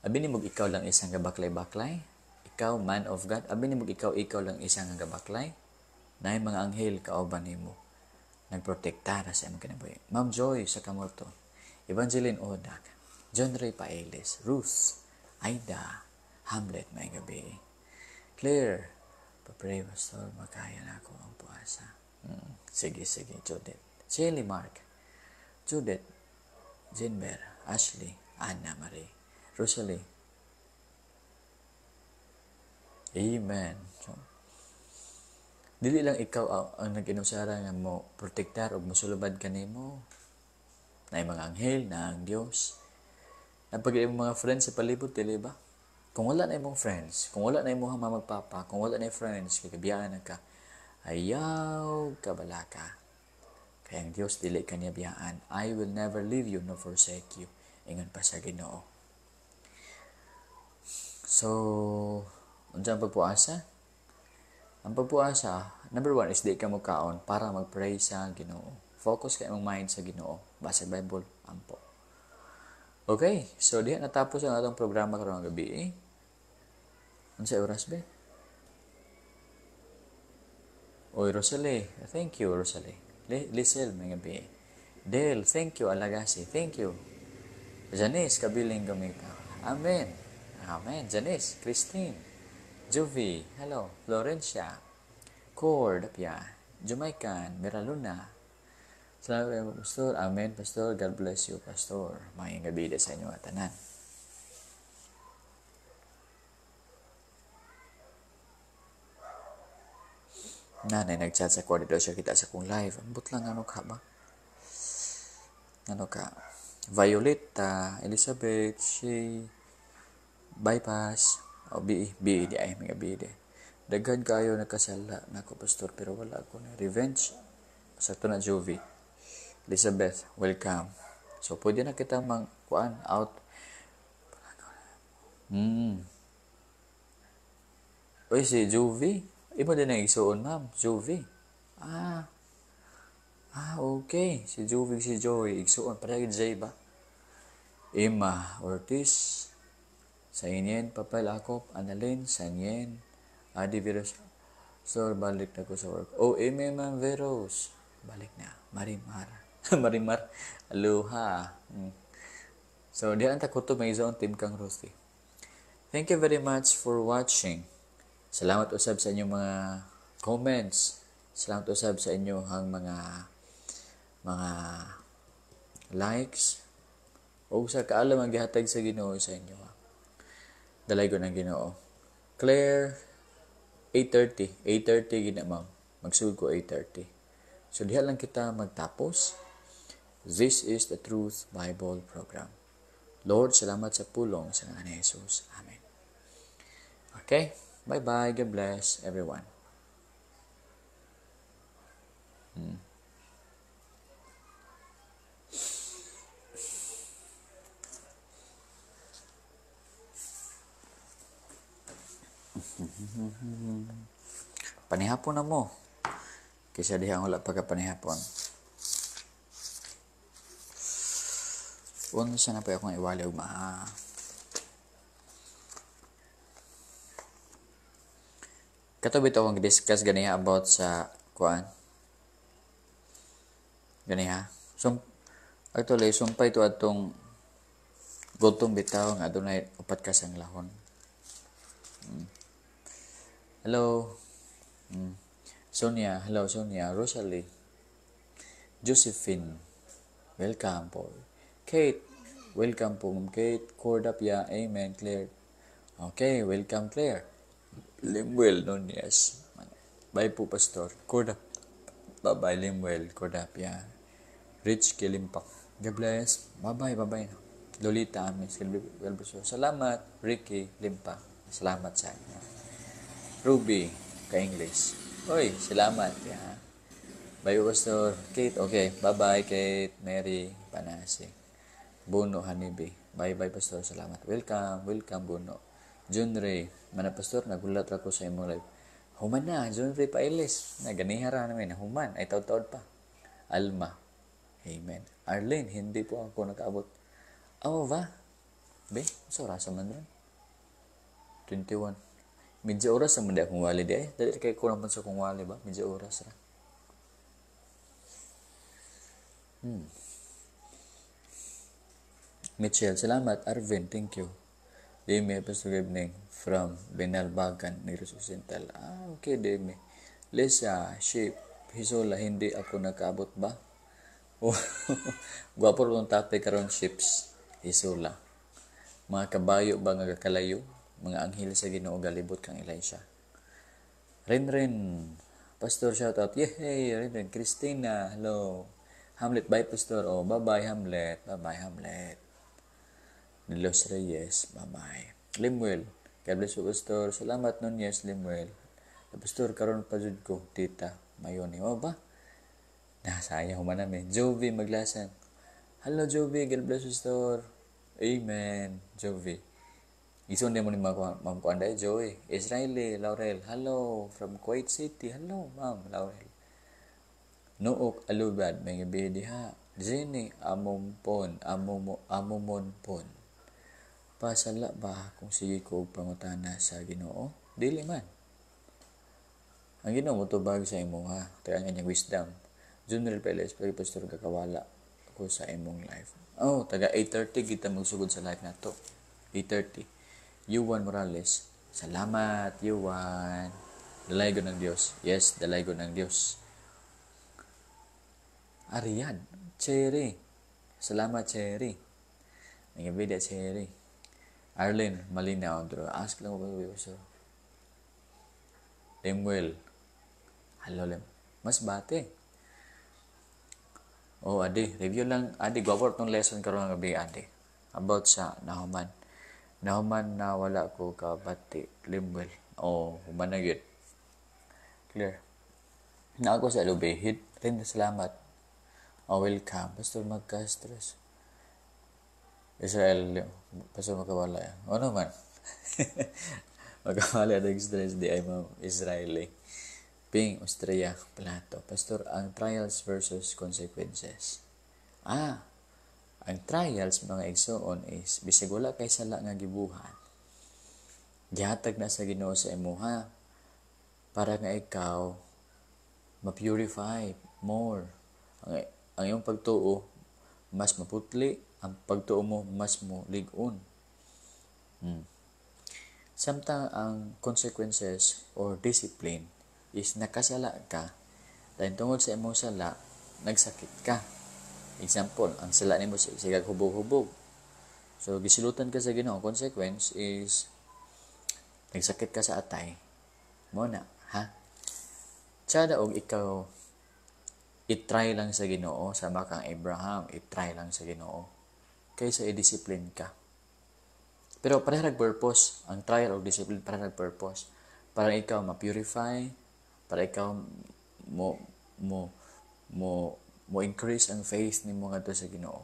Abi ni mo ikaw lang isang gabaklay-baklay, ikaw, man of God, abi ni mo ikaw lang isang gabaklay, na yung mga anghel kauban nimo nagprotektara sa imong kinabuhi. Ma'am Joy sa Kamorto, Evangeline Odak, John Ray Paeles, Ruth, Aida, Hamlet, may gabi. Claire, papray, pastor, makaya na ako ang puasa. Sige, Judith. Shelly Mark, Judith, Jinber, Ashley, Anna Marie, Rosalie. Amen. So, dili lang ikaw ang nag-inusara nga mo protektar o mosulubad ka nimo. Na mga anghel, na ang Dios. Napag imong mga friends sa palibot, dili ba? Kung wala na imong friends, kung wala na imong mama magpapa, kung wala na friends, kagabiyaan na ka, ayaw ka balaka. Kaya ang Dios dili ka niya biyaan. I will never leave you nor forsake you. Ingon pa sa Ginoo. So, unsa ang pagpuasa? Ang pagpuasa, number 1 is di ka mo kaon para mag-pray sa Ginoo. Focus ka imong mind sa Ginoo. Basa Bible, ampo. Okay, so diha natapos ang atong programa karong gabi. Unsa oras ba? Oy, Rosalie. Thank you, Rosalie. Lisel, may gabi. Dale, thank you, Alagasi. Thank you. Janice, kabiling gamita. Amen. Amen. Janice, Christine, Juvie, hello. Florencia, Cord, Apia, Jamaican, Miraluna. Salamat, Pastor. Amen, Pastor. God bless you, Pastor. Mayang gabi sa inyo at tanan. Nanay, nag-chat sa corridor siya kita sa kong live. Ambot lang, ano ka ba? Ano ka? Violet, Elizabeth, she, bypass, o B di ay, mga B di. Daghan kayo nakasala na ako, Pastor, pero wala ako na revenge. Sa ito na, Jovi. Elizabeth, welcome. So, pwede na kita kuan out. Uy, si Jovi. Iba din ang isuon, ma'am. Jovi. Okay. Si Jovi, si Joey. Isuon. Parang Jay ba? Emma Ortiz. Sainyen, Papel Akop, Annalyn, Sanyen, Adi Veros. So, balik na ko sa work. Emma Veros. Balik na. Marimar. Marimar. Aloha. So, diyan ta kuto may zone team kang Rosti. Thank you very much for watching. Salamat usab sa inyong mga comments. Salamat usab sa inyong mga likes. O sa kaalam ang gihatag sa Ginoo sa inyo. Dalay ko ng Ginoo. Claire, 8:30. 8:30 gina, ma'am. Magsugod ko 8:30. So, diha lang kita magtapos. This is the Truth Bible Program. Lord, salamat sa pulong sa ngalan ni Jesus. Amen. Okay? Bye-bye. God bless everyone. Panihapon na mo. Kisa dihang wala pagkapanihapon. Unsa na pa akong iwali og Katubit akong discuss ganiha about sa kuan. Ganiha. Actually, sumpay to atong gutong bitaw nga adunay upat ka sang lahon. Hello. Sonia, hello Sonia. Rosalie. Josephine. Welcome po. Kate, welcome po. Kate, Cordapia, amen, Claire. Okay, welcome Claire. Limuel Nunez. Bye po, Pastor. Cordap. Bye-bye, Limuel. Cordapia. Rich Kilimpak. God bless. Bye-bye. Lolita Amis. Salamat, Ricky Limpak. Salamat sa inyo. Ruby, ka-English. Oy, salamat. Yeah. Bye, Pastor. Kate, okay. Bye-bye, Kate. Mary, Panasi. Bono, Hanibi. Bye-bye, Pastor. Salamat. Welcome, Bono. John Ray, mana Pastor, nagulat ako sa imong live. Human na, John Ray Pailes. Naganihara namin, human. Ay taod-taod pa. Alma. Amen. Arlene, hindi po ako nakaabot. Ba? Be, sa oras man rin. 21. Medyo oras naman di akong wali di ay. Dali kayo ko naman sa kong wali ba? Medyo oras ra. Mitchell, salamat. Arvin, thank you. Demi, Pastor, good evening. From Benalbagan, Negros Occidental. Okay, Demi. Lisa, Sheep, Hisola, hindi ako nakaabot ba? Gwapo rin topic karon ships. Hisola. Mga kabayo ba nga kalayo? Mga anghel sa Ginoo galibot kang Elisha. Rin. Pastor, shout out. Yay, Rin. Christina, hello. Hamlet, bye, Pastor. Bye-bye, Hamlet. Bye-bye, Hamlet. Los Reyes, bye-bye. Limuel, God bless you, Pastor. Salamat nun, yes, Limuel. Pastor, karon pa jud ko, tita, mayoni. Ba? Sayang human namin. Jovi, maglasan. Hello, Jovi, God bless you, Pastor. Amen, Jovi. Ison din mo ni Ma'am Kuanday, Joey. Israeli, Laurel, hello, from Kuwait City. Hello, Ma'am Laurel. Nook, alubad, may gabi diha. Jenny, amumon pon. Pasala ba kung sige ko pangutana sa Ginoo? Dili man. Ang Ginoo mo tubag sa imo ha. Tagaan nga niyang wisdom. General Peles, Pastor, kakawala ako sa imong life. Taga 8:30 kita magsugod sa live na to. 8:30. Yuan Morales. Salamat, Yuan. Dalay ko ng Diyos. Yes, dalay ko ng Diyos. Ariad. Cherry. Salamat, Cherry. Nagabida, Cherry. Arlene, malinaw. Ask lang ko ba sir? Lemuel. Hello, Lem. Mas bate. Oh, adi. Review lang. Adi, gawar tong lesson karon ng gabi, adi. About sa Nahuman. Nahuman na wala ko kabati. Lemuel. Oh, human na yun. Clear. Na ako sa lubihid. Rin, salamat. Oh, welcome. Pastor magka-stress. Israel, pastor magkawala yan. Ano man? Magkawala ng stress di ay mga Israeli. Ping, Austria, Plato. Pastor, ang trials versus consequences. Ang trials, mga igsoon, is bisag wala kay sala nga gibuhat. Gihatag na sa Ginoo sa imuha para nga ikaw ma-purify more. Ang iyong pagtuo mas maputli, ang pagtuo mo mas mo ligon. Samtang ang consequences or discipline is nakasala ka, dahil tungod sa imong sala, nagsakit ka. Example, ang sala nimo sigag hubog-hubog. So, gisilutan ka sa Ginoo. Consequence is nagsakit ka sa atay. Mo na, ha? Tsada og ikaw i-try lang sa Ginoo, sama kang Abraham, i-try lang sa Ginoo kaysa i-discipline ka. Pero para nag-purpose, ang trial o discipline para nag-purpose, para ikaw ma-purify, para ikaw mo increase ang faith nimo ngadto sa Ginoo.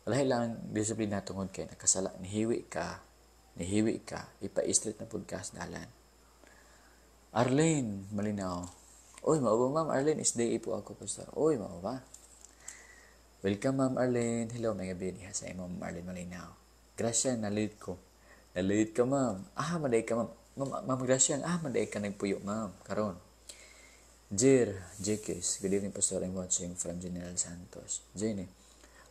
Lahi lang discipline na tungod kay nakasala, nihiwi ka, ipa-street na podcast dalan. Arlene, malinaw. Oy, mao ba ma'am Arlene? Is day po ako, pastor. Oy, mao ba? Welcome, ma'am Arlene. Hello, may gabi niya sa imo, ma'am Arlene Malinaw. Gracia, na-late ko. Na-late ka, ma'am. Maday ka, ma'am. Ma'am Gracia, maday ka nagpuyo, ma'am. Karon. Jekis. Good evening, pastor. I'm watching from General Santos. Jenny.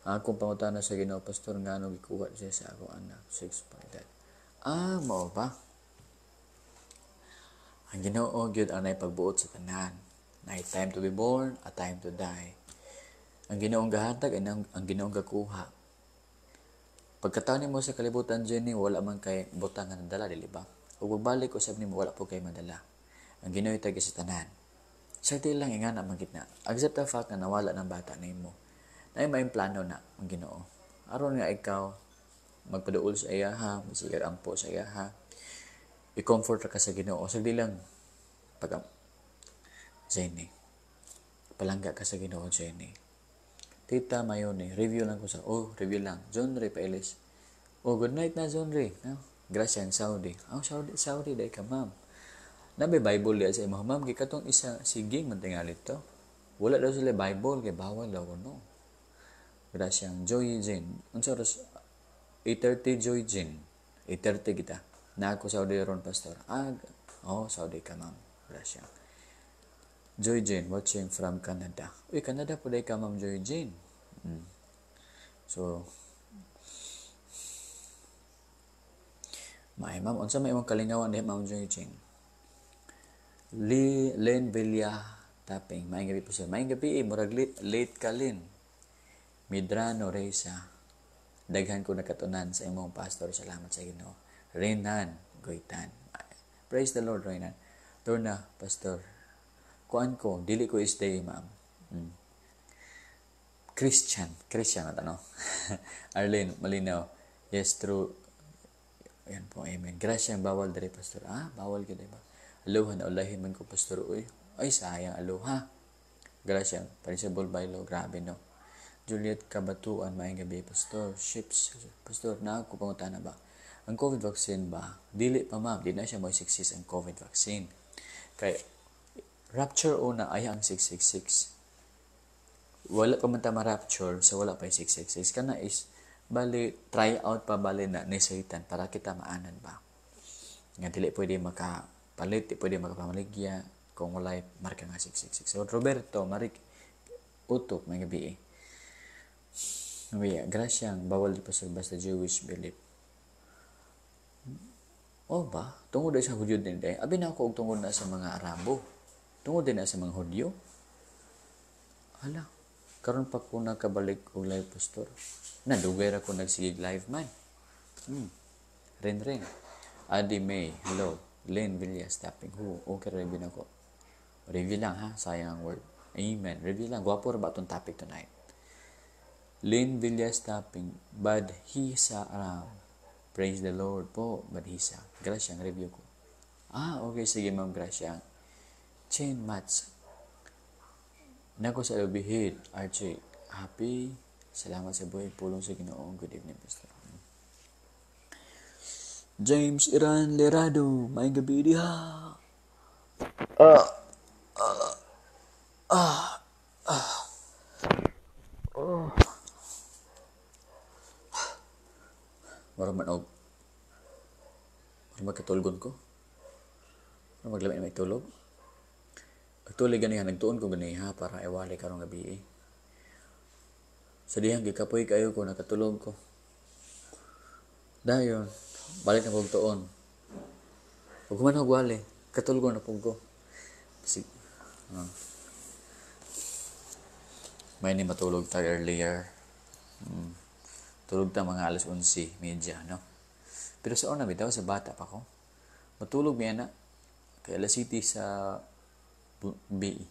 Akong pangutana sa Ginoo, pastor, nga nung ikuha siya sa akong anak. 6 by that. Mao ba? Ang Ginoo gyud ang pagbuot sa tanan. Na time to be born, a time to die. Ang Ginoong gahatag ay ang Ginoong gakuha. Pagkataon mo sa kalibutan, Jenny, wala man kay butang nga nadala, dili ba? Ug pagbalik usab nimo wala po kay madala. Ang Ginoo tagi sa tanan. Sakti lang ingana man gitna. Accept the fact na nawala ng bata nimo. Na may plano na ang Ginoo. Aron nga ikaw magpaduol sa iya ha, masigar ampo sa iya ha. I-comfort ka sa Ginoo. Sagdi lang Jenny. Palangga ka sa Ginoo, Jenny. Tita Mayone, review lang ko sa... review lang. John Ray Pailes. Good night na, John Ray. Gracias, Saudi. Saudi, dahil ka, ma'am. Nabi Bible diya sa imo, ma'am. Kaya katong isa, sige, mantingalit to. Wala daw sila Bible, kaya bawal daw, no? Gracias, Joy Jin. Unsa oras? 8:30, Joy Jin. 8:30 kita. Na ako Saudi ron, pastor. Saudi ka, ma'am. Gracias. Joy Jane, watching from Canada. Canada po dahil ka, ma'am Joy Jane. So, ma'am, unsa may imong kalingawan dahil, ma'am Joy Jane? Len Villa Tapping. Maayong gabi po sir. Maayong gabi, murag late ka, Len. Midrano Reza. Daghan ko nakatunan sa imong pastor. Salamat sa Ginoo. Renan Goitan. Praise the Lord, Renan. Torna, pastor. Kuan ko, dili ko is day, ma'am. Christian at ano? Arlene, malinaw. Yes, true. Ayan po, amen. Gracia, bawal dari, pastor. Bawal ka, diba? Aloha na ulahin man ko, pastor. Ay, sayang, aloha. Gracia, parisable by law. Grabe, no? Juliet Kabatuan, maayong gabi, pastor. Ships, pastor, na ako pangutana ba? Ang COVID vaccine ba? Dili pa, ma'am. Di na siya mo success ang COVID vaccine. Kaya, rapture una ay ang 666. Wala pa man ta ma-rapture, so wala pa yung 666. Kana is, bali, try out pa bali na ni Satan para kita maanan ba. Nga dili pwede makapalit, pwede makapamaligya kung wala marka nga 666. So, Roberto, Marik, utok, may gabi Graciang, bawal pa sa basta Jewish belief. O ba? Tungod na sa Hudyo din day. Abi na ako og tungod na sa mga Arabo. Tungod din na sa mga Hudyo. Hala. Karon pa ko nakabalik og live pastor. Nadugay ra ko nagsigig live man. Ring. Adi May. Hello. Lynn Villas tapping. Okay review na ko. Review lang ha. Sayang ang word. Amen. Review lang. Gwapo ra ba itong topic tonight? Lynn Villas tapping. Badhisa aram. Praise the Lord po. Badhisa. Gracia ang review ko. Okay. Sige ma'am Gracia. Chain match. Nako sa lubihid. Archie. Happy. Salamat sa buhay. Pulong sa Ginoo. Good evening, Pastor. James Iran Lerado. May gabi diha. Marang manog. Marang magkatulgon ko. Marang maglamay na may tulog. Pagtuloy ganihan, nagtuon ko ganiha para iwali karong gabi. Sa dihang gikapoy kayo ko, nakatulog ko. Dayon, balik na pong tuon. Huwag man ako wali, katulog na pong ko. May ni matulog tayo earlier. Tulog ta mga alas 11:30, no? Pero sa una, bitaw, sa bata pa ko. Matulog niya na. Kaya alas city sa BE.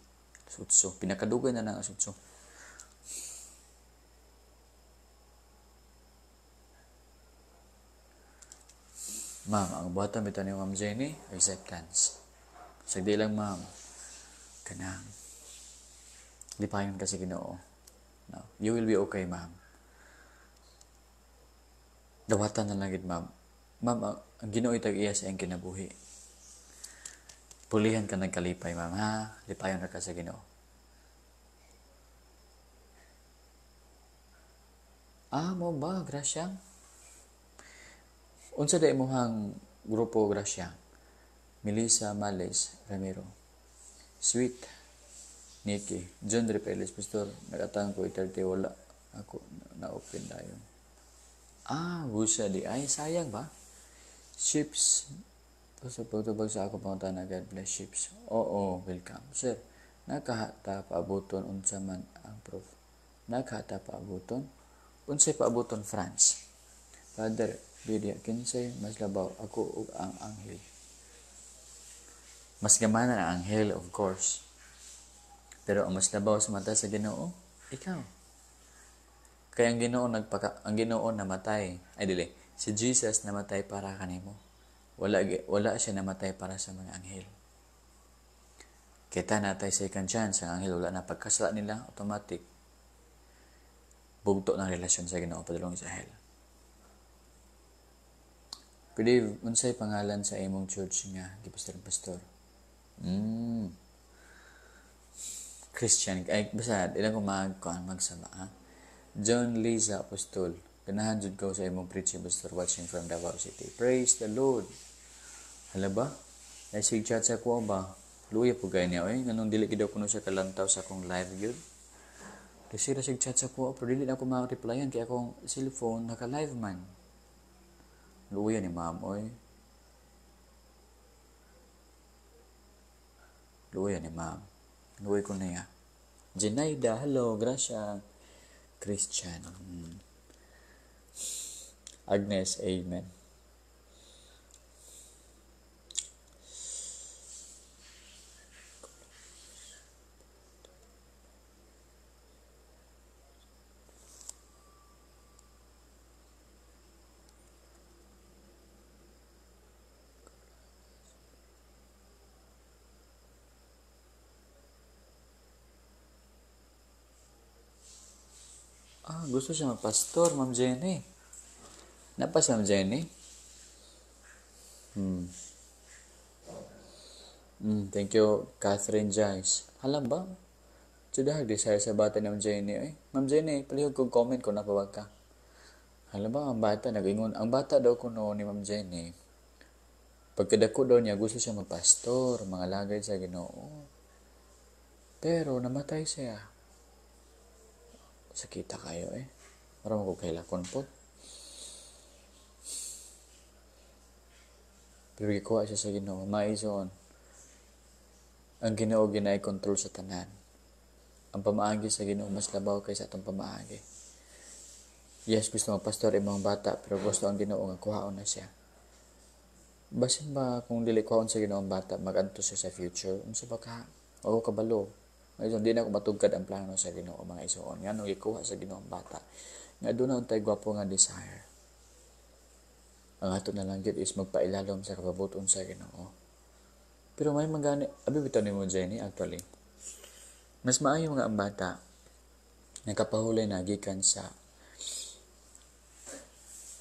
Sutso. Pinakadugay na ng sutso. Ma'am, ang buhatan bitaw ni Ma'am Jenny, acceptance. Sagdi lang, ma'am. Kanang. Lipayon kasi Ginoo. No? You will be okay, ma'am. Dawatan na lang, ma'am. Ma'am, ang Ginoo itag-iya sa iyang kinabuhi. Pulihan ka nagkalipay, ma'am, ha? Lipayon na ka sa Ginoo. Mo ba, Gracia? Unsa day mo hang grupo, Gracia? Melissa Males Ramiro. Sweet. Nikki. John Repeles, Pastor. Nagatang ko itarte, wala. Ako, na-open dayon. Busa di. Ay, sayang ba? Ships. Sa pagtubag sa ako pangutana, God bless ships. Oo, welcome. Sir, nakahata paabuton unsa man ang proof. Nakahata paabuton. Unsay paabuton, France. Father, Lydia, kinsay mas labaw ako ug ang anghel. Mas gamana ang anghel, of course. Pero ang mas labaw sa mata sa Ginoo, ikaw. Kaya ang Ginoo namatay. Ay dili, si Jesus namatay para kanimo. Wala siya namatay para sa mga anghel. Kita natay second chance ang anghel, wala na pagkasala nila, automatic bugto ng relasyon sa Ginoo padulong sa hell. Pero unsay pangalan sa imong church nga gipastor? Christian. Ay, basta, ilang magsama, ha? John Liza Apostol. Ganahan jud ko sa imong preaching, Pastor, watching from Davao City. Praise the Lord. Hala ba? Nasig chat sa ko ba? Luya po gaya niya, Ganun dili kidaw kuno siya kalantaw sa akong live yun. Kasi nasig chat sa ko, pero dili na ako ma-replyan kaya akong cellphone naka-live man. Luya ni ma'am, Luya ni ma'am. Luya ko na ya. Jenaida, hello, Gracia. Christian. Agnes, amen. Gusto siya magpastor, Ma'am Jenny. Napas, Ma'am Jenny? Thank you, Catherine Jice. Alam ba? Sudah desire sa bata ni Ma'am Jenny. Ma'am Jenny, palihog kong comment kung napawag ka. Alam ba, ang bata, nag-ingon. Ang bata daw ko noon ni Ma'am Jenny, pagkadako daw niya, gusto siya magpastor, mga lagay sa Ginoo. Pero, namatay siya. Sakita kayo, Parang ko kailakon po. Pero gikuha siya sa Ginoo. Maison, ang Ginoo ginay control sa tanan. Ang pamaagi sa Ginoo mas labaw kaysa atong pamaagi. Yes, gusto magpastor imong bata, pero gusto ang Ginoo nga kuhaon na siya. Basin ba kung dili kuhaon sa Ginoo ang bata, magadto siya sa future? Unsa ba ka? O kabalo. Ngayon, di na ako matugkad ang plano sa Ginoo mga isuon. Nga nung ikuha sa Ginoo ang bata. Nga doon na untay gwapo nga desire. Ang ato na lang yun is magpailalom sa kapabuton sa Ginoo. Pero may magani, abi bitaw ni mo Jenny actually. Mas maayo nga ang bata nagkapahulay na gikan sa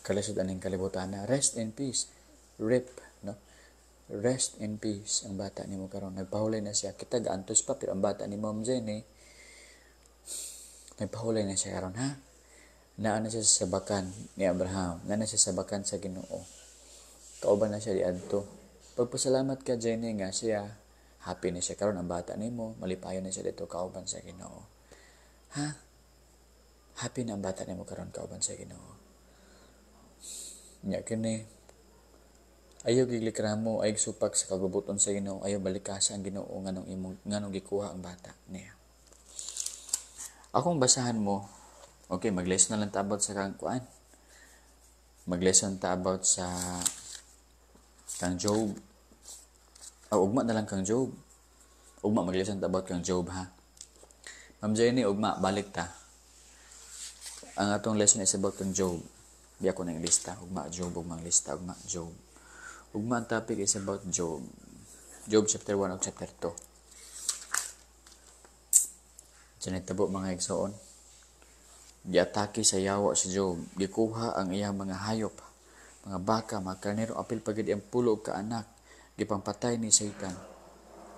kalisod aning kalibutan na rest in peace. RIP, no? Rest in peace ang bata nimo karon. Nagpahulay na siya. Kita gaantos pa pero ang bata ni Mom Jenny nagpahulay na siya karon ha. Naa na siya sa sabakan ni Abraham. Naa na siya sa sabakan sa Ginoo. Kauban na siya diadto. Pagpasalamat ka Jenny nga siya happy na siya karon ang bata nimo, malipayon na siya dito kauban sa Ginoo. Ha? Happy na ang bata nimo karon kauban sa Ginoo. Nya kini ayaw giglikramo ay supak sa kagubuton sa Ginoo, ayaw balikasan ang Ginoo nganong gikuha ang bata niya. Akong basahan mo. Okay, mag-lesson na lang ta about sa kang kuan. Mag-lesson ta about sa kang Job. Ugma na lang kang Job. Ugma mag-lesson ta about kang Job ha. Ma'am Jenny, ugma balik ta. Ang atong lesson is about kang Job. Di ako nang lista. Ugma Job, ugma lista, ugma Job. Ugma ang topic is about Job. Job chapter 1 o chapter 2. Diyan tabo mga igsoon. Giatake sa yawa si Job. Gikuha ang iyang mga hayop, mga baka, mga karnero, apil pagid ang pulo ka anak. Gipampatay ni Satan.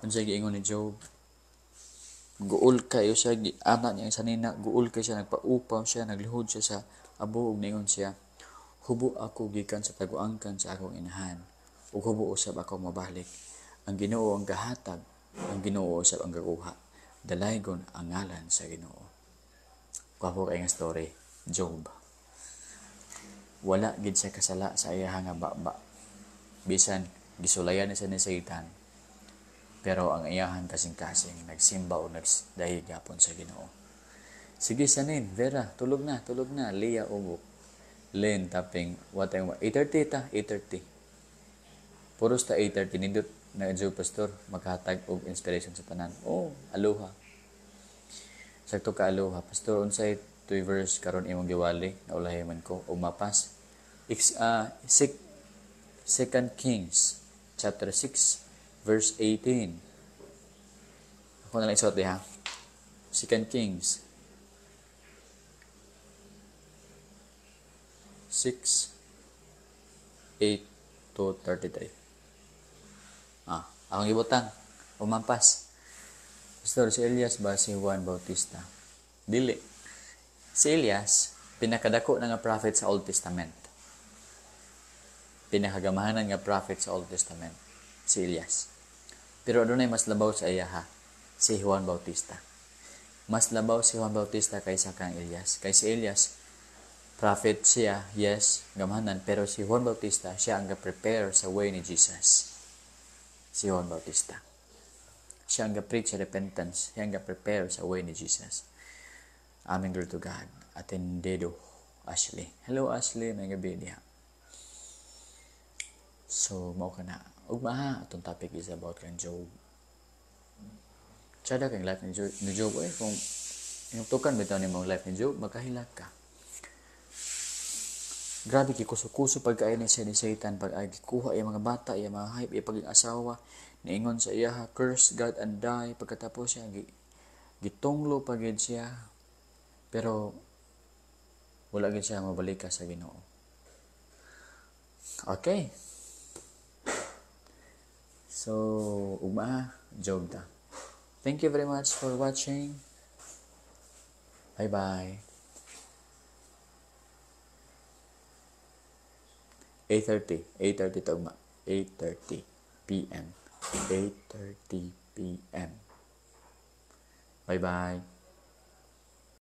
Unsay giingon ni Job? Guul kayo siya, anak niya sa nina, guul kayo siya, nagpaupaw siya, naglihod siya sa abo, ug ningon siya, hubo ako gikan sa taguangkan sa akong inahan, ug hubo usab ako mabalik. Ang Ginoo ang gahatag, ang Ginoo usab ang gakuha. Dalaygon ang ngalan sa Ginoo. Kapo kay nga story, Job. Wala gid siya kasala sa iya nga baba. Bisan gisulayan na siya ni Satan. Pero ang iyahan kasing-kasing nagsimba o nagdahig gapon sa Ginoo. Sige sanin, Vera, tulog na. Leah ugok. Len taping what time 8:30 ta, 8:30. Puros ta 8:30 nindot na Job pastor maghatag og inspiration sa tanan. Oh, aloha. Sakto ka aloha. Pastor, unsay tuy verse karon imong giwali na ulahi man ko o mapas. 2 Kings chapter 6 verse 18. Ako na lang isuot ha. 2 Kings 6:8 to 33. Akong ibutang umampas. Pastor, si Elias ba si Juan Bautista? Dili. Si Elias, pinakadako na nga prophet sa Old Testament. Pinakagamahanan nga prophet sa Old Testament. Si Elias. Pero adunay mas labaw sa iya ha. Si Juan Bautista. Mas labaw si Juan Bautista kaysa kang Elias. Kay si Elias, prophet siya, yes, gamahanan. Pero si Juan Bautista, siya ang prepare sa way ni Jesus. Si Juan Bautista. Siya ang preach sa repentance. Siya ang prepare sa way ni Jesus. Amen, glory to God. Atendido, Ashley. Hello, Ashley. May gabi diha. So, mao ka na. Ugma ha, atong topic is about kang Job. Tsada kang life ni Job. Kung yung tukan bitaw ni mong life ni Job, magkahilak ka. Grabe, kikuso-kuso pagkain ni Satan, pag-agikuha yung mga bata, yung mga hype, yung pag-asawa, niingon sa iya, curse God and die. Pagkatapos siya, gitunglo pagid siya. Pero, wala gid siya mabalik sa Ginoo. Okay. So, ugma, Job ta. Thank you very much for watching. Bye-bye. 8:30 to ugma. 8:30 p.m. 8:30 p.m. Bye-bye.